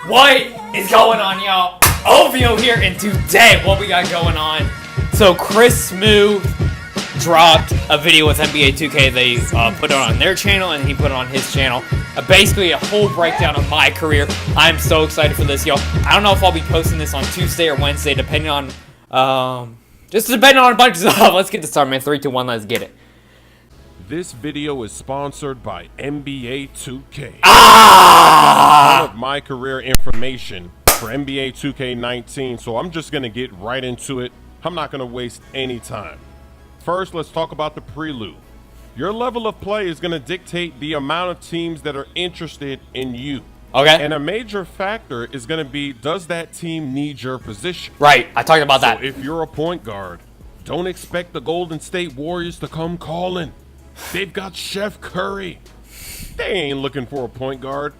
What is going on, y'all? OVO here, and today what we got going on. So Chris Smooth dropped a video with NBA 2K. They put it on their channel, and he put it on his channel. Basically a whole breakdown of my career. I'm so excited for this, y'all. I don't know if I'll be posting this on Tuesday or Wednesday, depending on just depending on a bunch of stuff. Let's get this started, man. 3, 2, 1, let's get it. This video is sponsored by NBA 2K. Ah! Of my career information for NBA 2K19, so I'm just gonna get right into it. I'm not gonna waste any time. First, let's talk about the prelude. Your level of play is gonna dictate the amount of teams that are interested in you. Okay. And a major factor is gonna be, does that team need your position? Right, I talked about that. So if you're a point guard, don't expect the Golden State Warriors to come calling. They've got Chef Curry. They ain't looking for a point guard.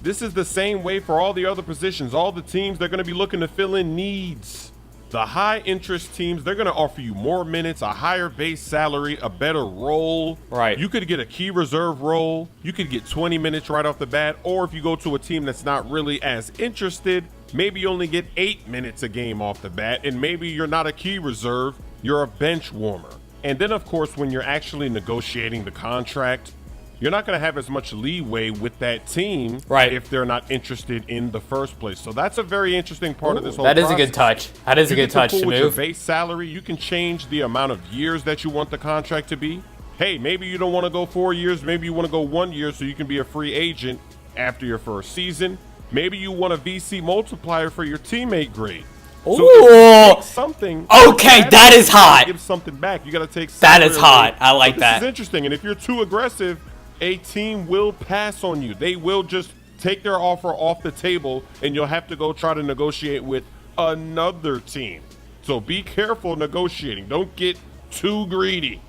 This is the same way for all the other positions. All the teams, they're going to be looking to fill in needs. The high interest teams, they're going to offer you more minutes, a higher base salary, a better role. Right. You could get a key reserve role. You could get 20 minutes right off the bat. Or if you go to a team that's not really as interested, maybe you only get 8 minutes a game off the bat. And maybe you're not a key reserve, you're a bench warmer. And then, of course, when you're actually negotiating the contract, you're not going to have as much leeway with that team, right, if they're not interested in the first place. So that's a very interesting part of this whole process. That is a good touch. That is a good touch to with move. Your base salary, you can change the amount of years that you want the contract to be. Hey, maybe you don't want to go 4 years. Maybe you want to go 1 year so you can be a free agent after your first season. Maybe you want a VC multiplier for your teammate grade. Ooh. So something. Okay, that is hot. Give something back. You got to take. That is hot. I like that. This is interesting. And if you're too aggressive, a team will pass on you. They will just take their offer off the table, and you'll have to go try to negotiate with another team. So be careful negotiating. Don't get too greedy.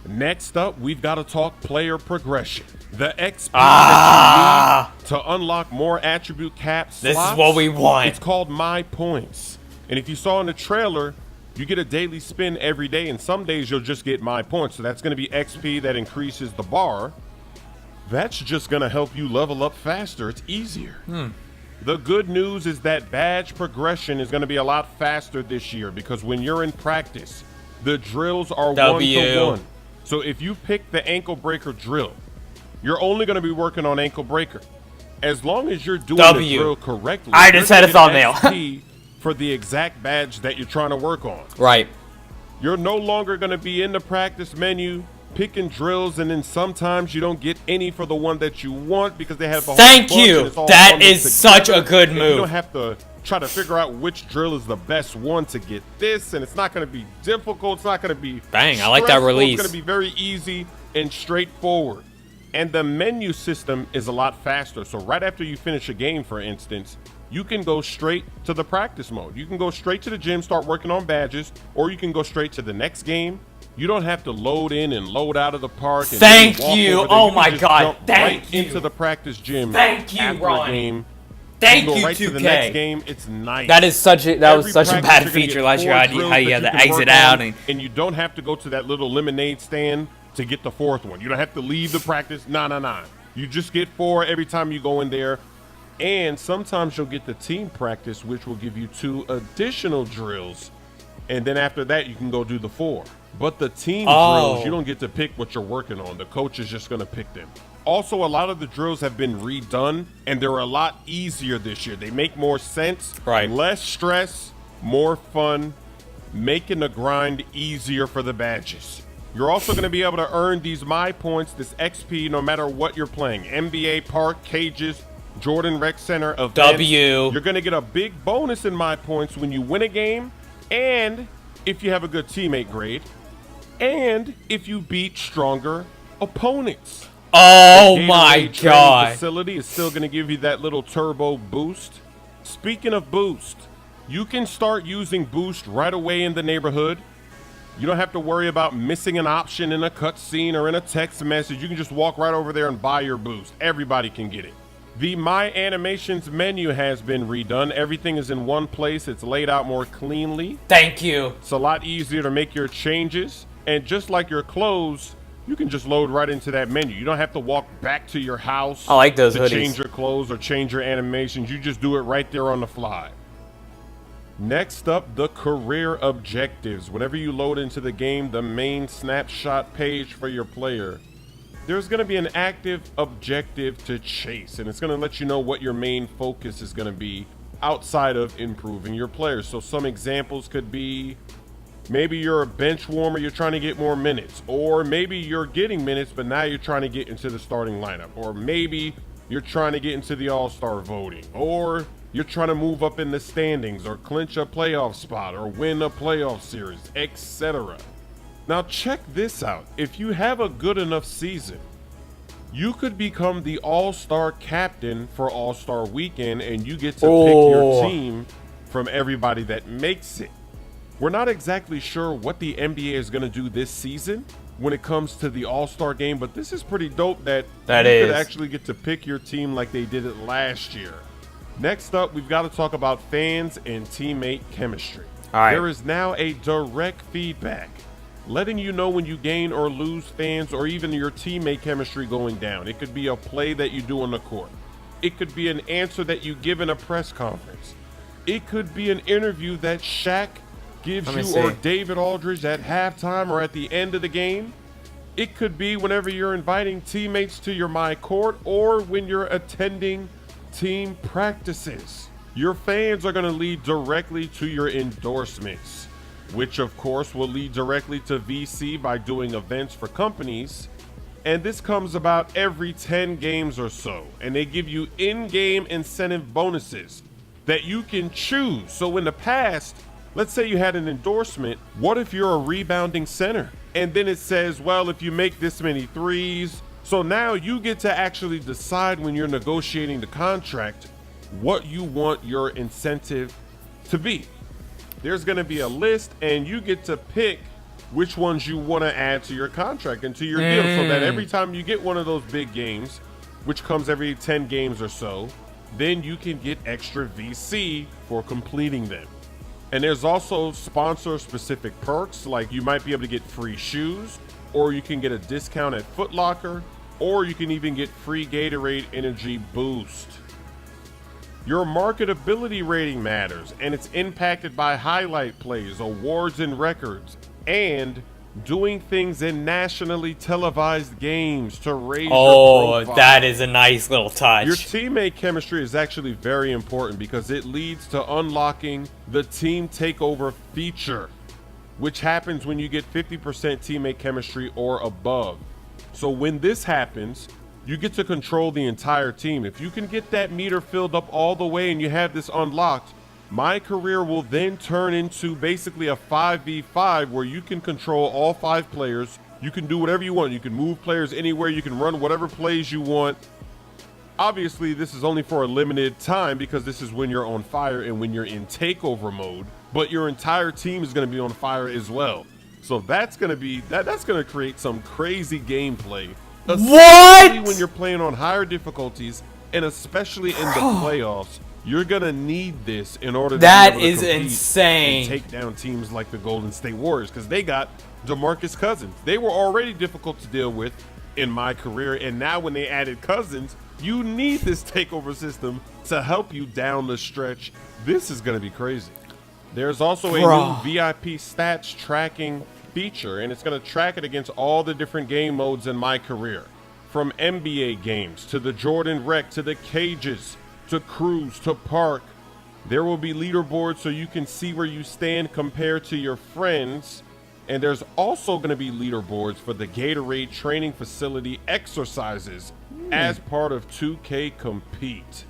Next up, we've got to talk player progression. The XP that you need to unlock more attribute caps. This is what we want. It's called My Points. And if you saw in the trailer, you get a daily spin every day, and some days you'll just get My Points. So that's going to be XP that increases the bar. That's just going to help you level up faster. It's easier. The good news is that badge progression is going to be a lot faster this year, because when you're in practice, the drills are 1-to-1. So if you pick the ankle breaker drill, you're only going to be working on ankle breaker. As long as you're doing the drill correctly, I just had a thumbnail. XP for the exact badge that you're trying to work on. Right. You're no longer going to be in the practice menu picking drills, and then sometimes you don't get any for the one that you want because they have a whole bunch. Thank you. That is such a good move. You don't have to try to figure out which drill is the best one to get this, and it's not going to be difficult. It's not going to be bang. I like that release. It's going to be very easy and straightforward. And the menu system is a lot faster. So right after you finish a game, for instance, you can go straight to the practice mode. You can go straight to the gym, start working on badges, or you can go straight to the next game. You don't have to load in and load out of the park. And Thank you. Oh my God. Thank you. Into the practice gym. Thank you, after Ron. A game. Thank you, right 2K. To the next game. It's nice. That was such a bad feature last year. How you had to exit out, and you don't have to go to that little lemonade stand to get the fourth one. You don't have to leave the practice. Nah. You just get 4 every time you go in there. And sometimes you'll get the team practice, which will give you 2 additional drills. And then after that, you can go do the 4. But the team drills, you don't get to pick what you're working on. The coach is just going to pick them. Also, a lot of the drills have been redone, and they're a lot easier this year. They make more sense. Right. Less stress, more fun, making the grind easier for the badges. You're also going to be able to earn these My Points, this XP, no matter what you're playing. NBA Park, Cages, Jordan Rec Center, events. You're going to get a big bonus in My Points when you win a game, and if you have a good teammate grade, and if you beat stronger opponents. Oh my God. Facility is still going to give you that little turbo boost. Speaking of boost, you can start using boost right away in the neighborhood. You don't have to worry about missing an option in a cutscene or in a text message. You can just walk right over there and buy your boost. Everybody can get it. The My Animations menu has been redone. Everything is in one place. It's laid out more cleanly. Thank you. It's a lot easier to make your changes. And just like your clothes, you can just load right into that menu. You don't have to walk back to your house I like those to hoodies. change your clothes or change your animations. You just do it right there on the fly. Next up, the career objectives. Whenever you load into the game, the main snapshot page for your player, there's going to be an active objective to chase, and it's going to let you know what your main focus is going to be outside of improving your players. So some examples could be, maybe you're a bench warmer, you're trying to get more minutes, or maybe you're getting minutes, but now you're trying to get into the starting lineup, or maybe you're trying to get into the all-star voting, or you're trying to move up in the standings, or clinch a playoff spot, or win a playoff series, etc. Now check this out. If you have a good enough season, you could become the all-star captain for All-Star Weekend, and you get to pick your team from everybody that makes it. We're not exactly sure what the NBA is going to do this season when it comes to the All-Star game, but this is pretty dope that you could actually get to pick your team like they did it last year. Next up, we've got to talk about fans and teammate chemistry. All right. There is now a direct feedback letting you know when you gain or lose fans or even your teammate chemistry going down. It could be a play that you do on the court. It could be an answer that you give in a press conference. It could be an interview that Shaq gives you or David Aldridge at halftime or at the end of the game. It could be whenever you're inviting teammates to your Mycourt or when you're attending team practices. Your fans are going to lead directly to your endorsements, which of course will lead directly to VC by doing events for companies. And this comes about every 10 games or so. And they give you in-game incentive bonuses that you can choose. So in the past, let's say you had an endorsement. What if you're a rebounding center? And then it says, well, if you make this many threes. So now you get to actually decide when you're negotiating the contract what you want your incentive to be. There's going to be a list, and you get to pick which ones you want to add to your contract and to your deal, so that every time you get one of those big games, which comes every 10 games or so, then you can get extra VC for completing them. And there's also sponsor-specific perks, like you might be able to get free shoes, or you can get a discount at Foot Locker, or you can even get free Gatorade Energy Boost. Your marketability rating matters, and it's impacted by highlight plays, awards, and records, and doing things in nationally televised games to raise your profile. That is a nice little touch. Your teammate chemistry is actually very important because it leads to unlocking the team takeover feature, which happens when you get 50% teammate chemistry or above. So when this happens, you get to control the entire team. If you can get that meter filled up all the way and you have this unlocked, Mycareer will then turn into basically a 5v5 where you can control all 5 players. You can do whatever you want. You can move players anywhere. You can run whatever plays you want. Obviously, this is only for a limited time because this is when you're on fire and when you're in takeover mode, but your entire team is going to be on fire as well. So that's going to be that's going to create some crazy gameplay. Especially when you're playing on higher difficulties, and especially in the playoffs, you're gonna need this in order to be able to compete insane. And take down teams like the Golden State Warriors, because they got DeMarcus Cousins. They were already difficult to deal with in Mycareer, and now when they added Cousins, you need this takeover system to help you down the stretch. This is gonna be crazy. There's also a new VIP stats tracking feature, and it's going to track it against all the different game modes in Mycareer, from NBA games to the Jordan Rec to the cages to cruise to park. There will be leaderboards so you can see where you stand compared to your friends, and there's also going to be leaderboards for the Gatorade training facility exercises as part of 2K Compete.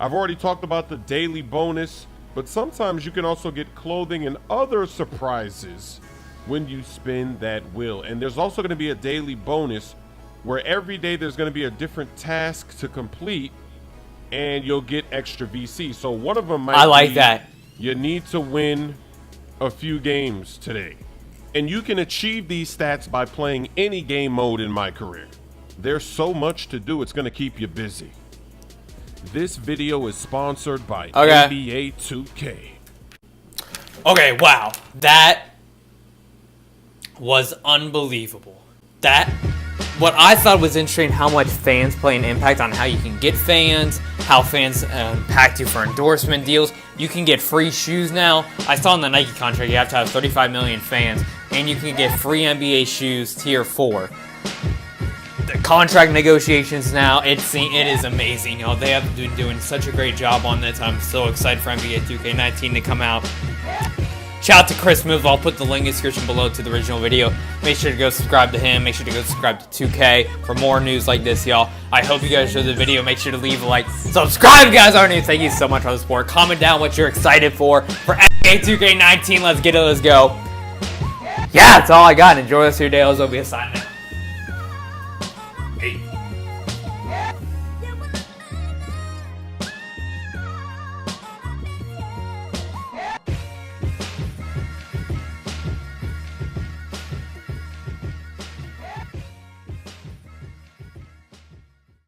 I've already talked about the daily bonus, but sometimes you can also get clothing and other surprises when you spin that wheel. And there's also going to be a daily bonus where every day there's going to be a different task to complete, and you'll get extra VC. So one of them might be, you need to win a few games today. And you can achieve these stats by playing any game mode in Mycareer. There's so much to do, it's going to keep you busy. This video is sponsored by NBA 2K. Okay, wow. That was unbelievable. That what I thought was interesting, how much fans play an impact on how you can get fans, how fans impact you for endorsement deals. You can get free shoes now. I saw in the Nike contract you have to have 35 million fans, and you can get free NBA shoes tier 4. The contract negotiations now, it is amazing. They have been doing such a great job on this. I'm so excited for NBA 2K19 to come out. Shout out to Chris Move. I'll put the link in the description below to the original video. Make sure to go subscribe to him. Make sure to go subscribe to 2K for more news like this, y'all. I hope you guys enjoyed the video. Make sure to leave a like. Subscribe, guys, are new. Thank you so much for the support. Comment down what you're excited for NBA 2K19. Let's get it. Let's go. Yeah, that's all I got. Enjoy the rest of your day. I'll be a sign.